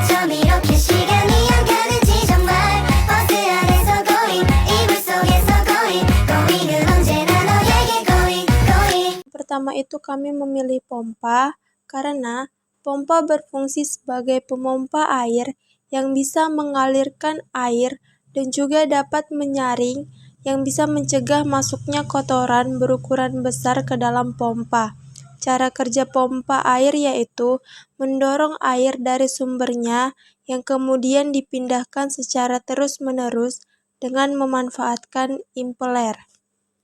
좀 이렇게 시간이 안 가는지 정말 버스 안에서 going 이불 속에서 going은 언제나 너에게 going. Pertama itu kami memilih pompa karena pompa berfungsi sebagai pemompa air yang bisa mengalirkan air dan juga dapat menyaring yang bisa mencegah masuknya kotoran berukuran besar ke dalam pompa. Cara kerja pompa air yaitu mendorong air dari sumbernya yang kemudian dipindahkan secara terus-menerus dengan memanfaatkan impeller.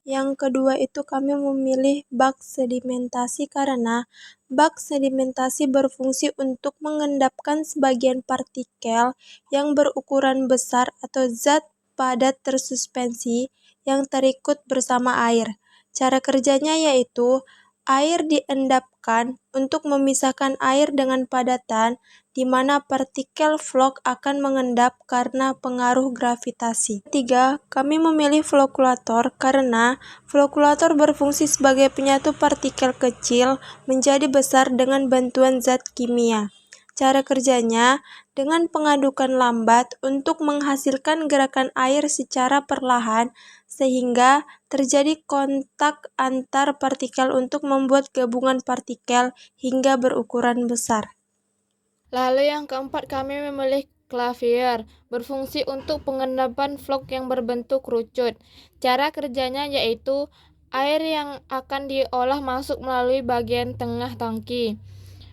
Yang kedua itu kami memilih bak sedimentasi karena bak sedimentasi berfungsi untuk mengendapkan sebagian partikel yang berukuran besar atau zat padat tersuspensi yang terikut bersama air. Cara kerjanya yaitu air diendapkan untuk memisahkan air dengan padatan di mana partikel vlog akan mengendap karena pengaruh gravitasi. Ketiga, kami memilih flokulator karena flokulator berfungsi sebagai penyatu partikel kecil menjadi besar dengan bantuan zat kimia. Cara kerjanya dengan pengadukan lambat untuk menghasilkan gerakan air secara perlahan sehingga terjadi kontak antar partikel untuk membuat gabungan partikel hingga berukuran besar. Lalu yang keempat kami memilih clavier, berfungsi untuk pengendapan vlog yang berbentuk kerucut. Cara kerjanya yaitu air yang akan diolah masuk melalui bagian tengah tangki.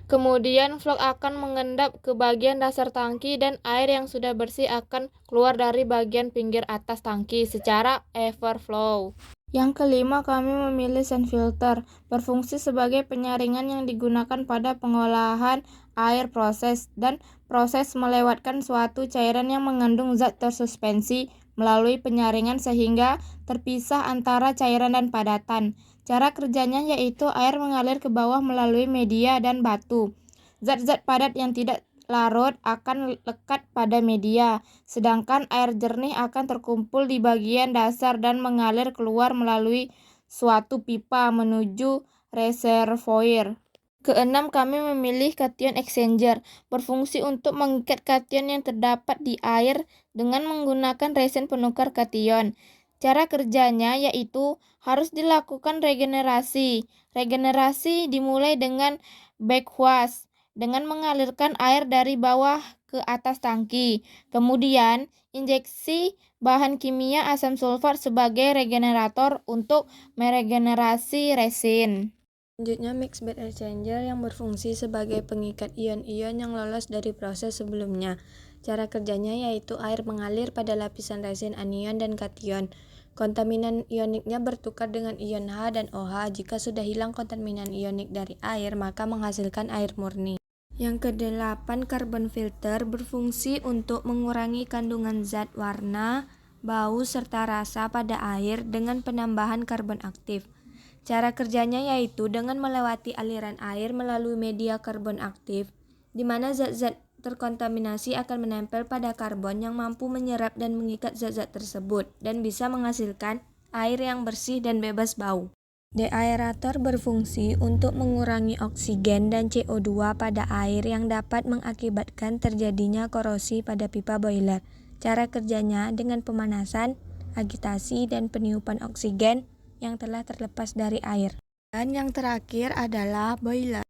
Kemudian vlog akan mengendap ke bagian dasar tangki dan air yang sudah bersih akan keluar dari bagian pinggir atas tangki secara everflow. Yang kelima kami memilih sand filter, berfungsi sebagai penyaringan yang digunakan pada pengolahan air proses dan proses melewatkan suatu cairan yang mengandung zat tersuspensi melalui penyaringan sehingga terpisah antara cairan dan padatan. Cara kerjanya yaitu air mengalir ke bawah melalui media dan batu. Zat-zat padat yang tidak larut akan lekat pada media, sedangkan air jernih akan terkumpul di bagian dasar dan mengalir keluar melalui suatu pipa menuju reservoir. Keenam, kami memilih cation exchanger, berfungsi untuk mengikat kation yang terdapat di air dengan menggunakan resin penukar kation. Cara kerjanya yaitu harus dilakukan regenerasi. Regenerasi dimulai dengan backwash, dengan mengalirkan air dari bawah ke atas tangki. Kemudian, injeksi bahan kimia asam sulfat sebagai regenerator untuk meregenerasi resin. Selanjutnya, mixed bed exchanger yang berfungsi sebagai pengikat ion-ion yang lolos dari proses sebelumnya. Cara kerjanya yaitu air mengalir pada lapisan resin anion dan kation. Kontaminan ioniknya bertukar dengan ion H dan OH. Jika sudah hilang kontaminan ionik dari air, maka menghasilkan air murni. Yang kedelapan, carbon filter berfungsi untuk mengurangi kandungan zat warna, bau, serta rasa pada air dengan penambahan karbon aktif. Cara kerjanya yaitu dengan melewati aliran air melalui media karbon aktif, di mana zat-zat terkontaminasi akan menempel pada karbon yang mampu menyerap dan mengikat zat-zat tersebut, dan bisa menghasilkan air yang bersih dan bebas bau. Deaerator berfungsi untuk mengurangi oksigen dan CO2 pada air yang dapat mengakibatkan terjadinya korosi pada pipa boiler. Cara kerjanya dengan pemanasan, agitasi, dan peniupan oksigen yang telah terlepas dari air. Dan yang terakhir adalah boiler.